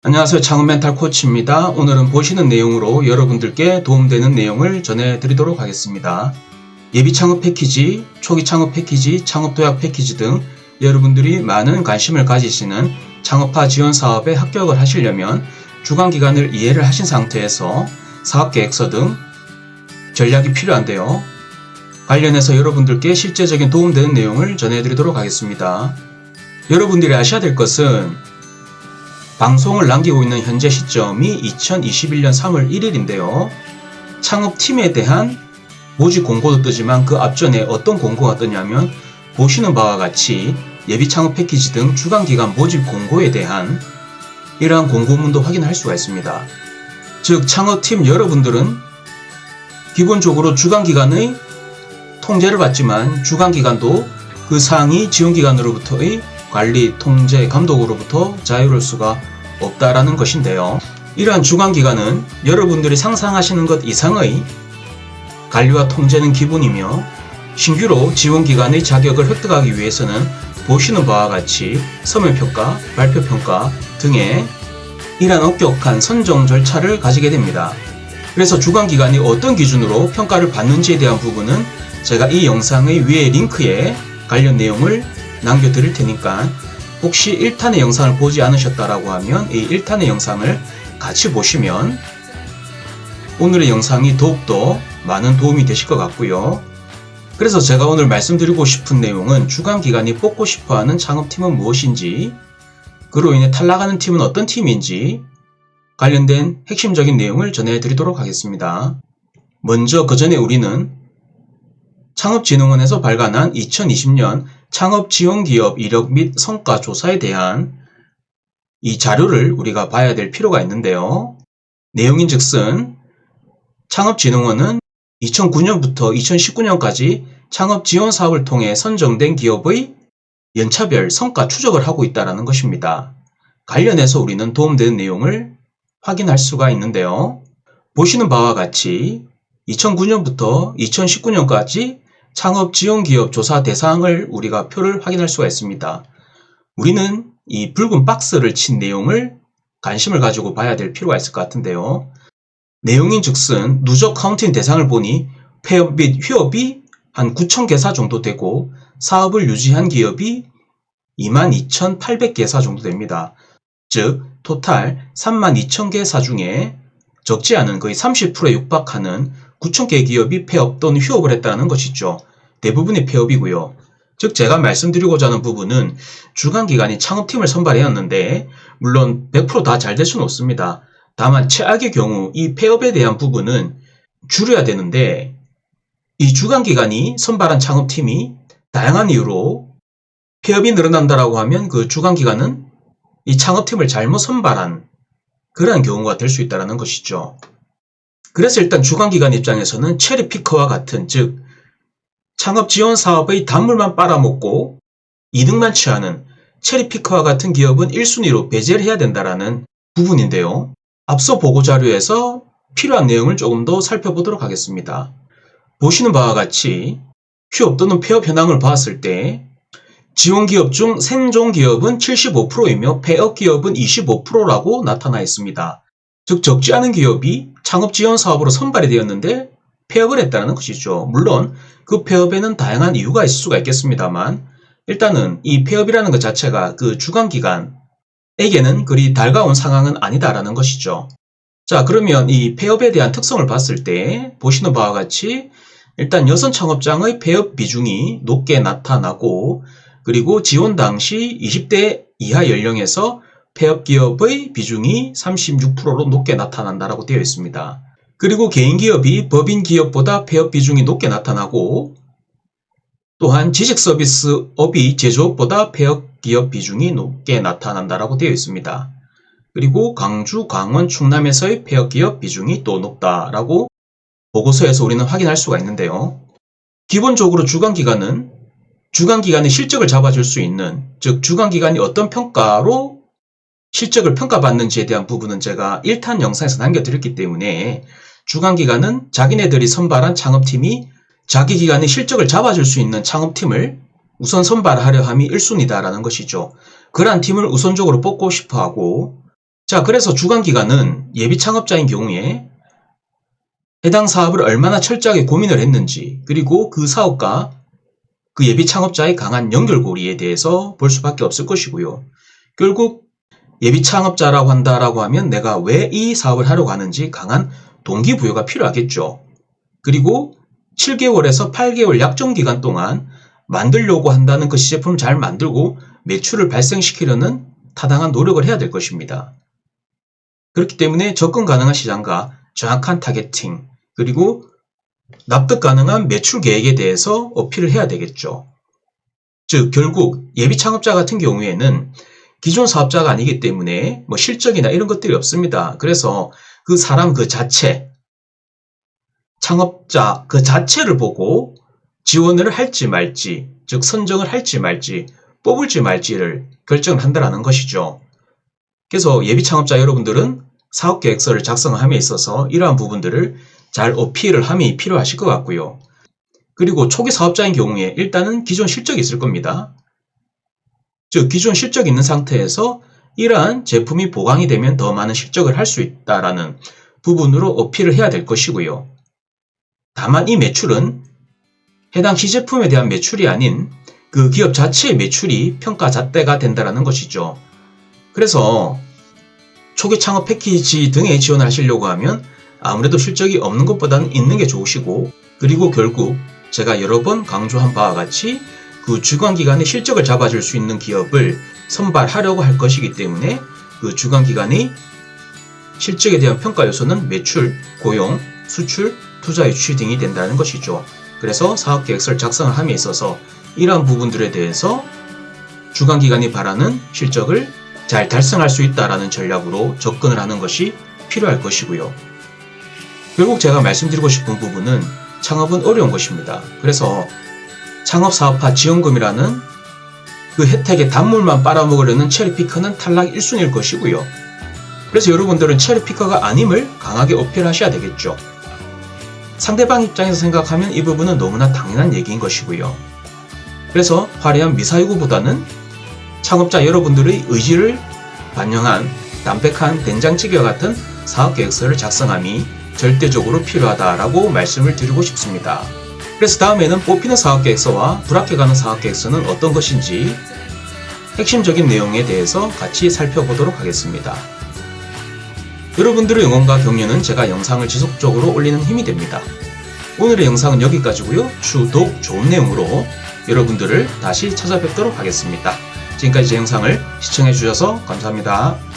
안녕하세요. 창업 멘탈 코치입니다. 오늘은 보시는 내용으로 여러분들께 도움되는 내용을 전해드리도록 하겠습니다. 예비 창업 패키지, 초기 창업 패키지, 창업 도약 패키지 등 여러분들이 많은 관심을 가지시는 창업화 지원 사업에 합격을 하시려면 주관기간을 이해를 하신 상태에서 사업계획서 등 전략이 필요한데요. 관련해서 여러분들께 실제적인 도움되는 내용을 전해드리도록 하겠습니다. 여러분들이 아셔야 될 것은 방송을 남기고 있는 현재 시점이 2021년 3월 1일인데요. 창업팀에 대한 모집 공고도 뜨지만 그 앞전에 어떤 공고가 뜨냐면 보시는 바와 같이 예비 창업 패키지 등 주간기간 모집 공고에 대한 이러한 공고문도 확인할 수가 있습니다. 즉 창업팀 여러분들은 기본적으로 주간기간의 통제를 받지만 주간기간도 그 상위 지원기관으로부터의 관리, 통제, 감독으로부터 자유로울 수가 없다라는 것인데요. 이러한 주관기관은 여러분들이 상상하시는 것 이상의 관리와 통제는 기본이며 신규로 지원기관의 자격을 획득하기 위해서는 보시는 바와 같이 서면평가, 발표평가 등의 이러한 엄격한 선정 절차를 가지게 됩니다. 그래서 주관기관이 어떤 기준으로 평가를 받는지에 대한 부분은 제가 이 영상의 위에 링크에 관련 내용을 남겨드릴 테니까 혹시 1탄의 영상을 보지 않으셨다라고 하면 이 1탄의 영상을 같이 보시면 오늘의 영상이 더욱더 많은 도움이 되실 것 같고요. 그래서 제가 오늘 말씀드리고 싶은 내용은 주관기관이 뽑고 싶어하는 창업팀은 무엇인지, 그로 인해 탈락하는 팀은 어떤 팀인지 관련된 핵심적인 내용을 전해드리도록 하겠습니다. 먼저 그 전에 우리는 창업진흥원에서 발간한 2020년 창업지원기업 이력 및 성과 조사에 대한 이 자료를 우리가 봐야 될 필요가 있는데요. 내용인즉슨 창업진흥원은 2009년부터 2019년까지 창업지원사업을 통해 선정된 기업의 연차별 성과 추적을 하고 있다는 것입니다. 관련해서 우리는 도움되는 내용을 확인할 수가 있는데요. 보시는 바와 같이 2009년부터 2019년까지 창업지원기업 조사 대상을 우리가 표를 확인할 수가 있습니다. 우리는 이 붉은 박스를 친 내용을 관심을 가지고 봐야 될 필요가 있을 것 같은데요. 내용인즉슨 누적 카운팅 대상을 보니 폐업 및 휴업이 한 9,000개사 정도 되고 사업을 유지한 기업이 22,800개사 정도 됩니다. 즉 토탈 32,000개사 중에 적지 않은 거의 30%에 육박하는 9,000개 기업이 폐업 또는 휴업을 했다는 것이죠. 대부분이 폐업이고요. 즉 제가 말씀드리고자 하는 부분은 주관기관이 창업팀을 선발해왔는데 물론 100% 다 잘 될 수는 없습니다. 다만 최악의 경우 이 폐업에 대한 부분은 줄여야 되는데 이 주관기관이 선발한 창업팀이 다양한 이유로 폐업이 늘어난다라고 하면 그 주관기관은 이 창업팀을 잘못 선발한 그러한 경우가 될 수 있다는 것이죠. 그래서 일단 주관기관 입장에서는 체리피커와 같은 즉 창업지원사업의 단물만 빨아먹고 이득만 취하는 체리피커와 같은 기업은 1순위로 배제를 해야 된다는 부분인데요. 앞서 보고자료에서 필요한 내용을 조금 더 살펴보도록 하겠습니다. 보시는 바와 같이 휴업 또는 폐업 현황을 봤을 때 지원기업 중 생존기업은 75%이며 폐업기업은 25%라고 나타나 있습니다. 즉 적지 않은 기업이 창업지원사업으로 선발이 되었는데 폐업을 했다는 것이죠. 물론 그 폐업에는 다양한 이유가 있을 수가 있겠습니다만 일단은 이 폐업이라는 것 자체가 그 주관기관에게는 그리 달가운 상황은 아니다라는 것이죠. 자 그러면 이 폐업에 대한 특성을 봤을 때 보시는 바와 같이 일단 여성 창업장의 폐업 비중이 높게 나타나고 그리고 지원 당시 20대 이하 연령에서 폐업 기업의 비중이 36%로 높게 나타난다라고 되어 있습니다. 그리고 개인 기업이 법인 기업보다 폐업 비중이 높게 나타나고 또한 지식 서비스업이 제조업보다 폐업 기업 비중이 높게 나타난다라고 되어 있습니다. 그리고 광주, 강원, 충남에서의 폐업 기업 비중이 또 높다라고 보고서에서 우리는 확인할 수가 있는데요. 기본적으로 주관기관의 실적을 잡아줄 수 있는 즉 주관기관이 어떤 평가로 실적을 평가받는지에 대한 부분은 제가 1탄 영상에서 남겨드렸기 때문에 주관기관은 자기네들이 선발한 창업팀이 자기 기관의 실적을 잡아줄 수 있는 창업팀을 우선 선발하려 함이 1순위다라는 것이죠. 그러한 팀을 우선적으로 뽑고 싶어하고 자, 그래서 주관기관은 예비 창업자인 경우에 해당 사업을 얼마나 철저하게 고민을 했는지, 그리고 그 사업과 그 예비 창업자의 강한 연결고리에 대해서 볼 수밖에 없을 것이고요. 결국 예비 창업자라고 한다라고 하면 내가 왜 이 사업을 하려고 하는지 강한 동기부여가 필요하겠죠. 그리고 7개월에서 8개월 약정기간 동안 만들려고 한다는 그 시제품을 잘 만들고 매출을 발생시키려는 타당한 노력을 해야 될 것입니다. 그렇기 때문에 접근 가능한 시장과 정확한 타겟팅, 그리고 납득 가능한 매출 계획에 대해서 어필을 해야 되겠죠. 즉 결국 예비 창업자 같은 경우에는 기존 사업자가 아니기 때문에 실적이나 이런 것들이 없습니다. 그래서 그 사람 그 자체, 창업자 그 자체를 보고 지원을 할지 말지, 즉 선정을 할지 말지, 뽑을지 말지를 결정을 한다는 것이죠. 그래서 예비 창업자 여러분들은 사업계획서를 작성함에 있어서 이러한 부분들을 잘 어필을 함이 필요하실 것 같고요. 그리고 초기 사업자인 경우에 일단은 기존 실적이 있을 겁니다. 즉 기존 실적이 있는 상태에서 이러한 제품이 보강이 되면 더 많은 실적을 할 수 있다라는 부분으로 어필을 해야 될 것이고요. 다만 이 매출은 해당 시제품에 대한 매출이 아닌 그 기업 자체의 매출이 평가 잣대가 된다는 것이죠. 그래서 초기 창업 패키지 등에 지원을 하시려고 하면 아무래도 실적이 없는 것보다는 있는 게 좋으시고, 그리고 결국 제가 여러 번 강조한 바와 같이 그 주관기관의 실적을 잡아줄 수 있는 기업을 선발하려고 할 것이기 때문에 그 주관기관의 실적에 대한 평가 요소는 매출, 고용, 수출, 투자 유치 등이 된다는 것이죠. 그래서 사업계획서를 작성을 함에 있어서 이러한 부분들에 대해서 주관기관이 바라는 실적을 잘 달성할 수 있다는 전략으로 접근을 하는 것이 필요할 것이고요. 결국 제가 말씀드리고 싶은 부분은 창업은 어려운 것입니다. 그래서 창업사업화 지원금이라는 그 혜택의 단물만 빨아먹으려는 체리피커는 탈락 1순위일 것이고요. 그래서 여러분들은 체리피커가 아님을 강하게 어필하셔야 되겠죠. 상대방 입장에서 생각하면 이 부분은 너무나 당연한 얘기인 것이고요. 그래서 화려한 미사여구보다는 창업자 여러분들의 의지를 반영한 담백한 된장찌개와 같은 사업계획서를 작성함이 절대적으로 필요하다라고 말씀을 드리고 싶습니다. 그래서 다음에는 뽑히는 사업계획서와 불합격하는 사업계획서는 어떤 것인지 핵심적인 내용에 대해서 같이 살펴보도록 하겠습니다. 여러분들의 응원과 격려는 제가 영상을 지속적으로 올리는 힘이 됩니다. 오늘의 영상은 여기까지고요. 추독 좋은 내용으로 여러분들을 다시 찾아뵙도록 하겠습니다. 지금까지 제 영상을 시청해주셔서 감사합니다.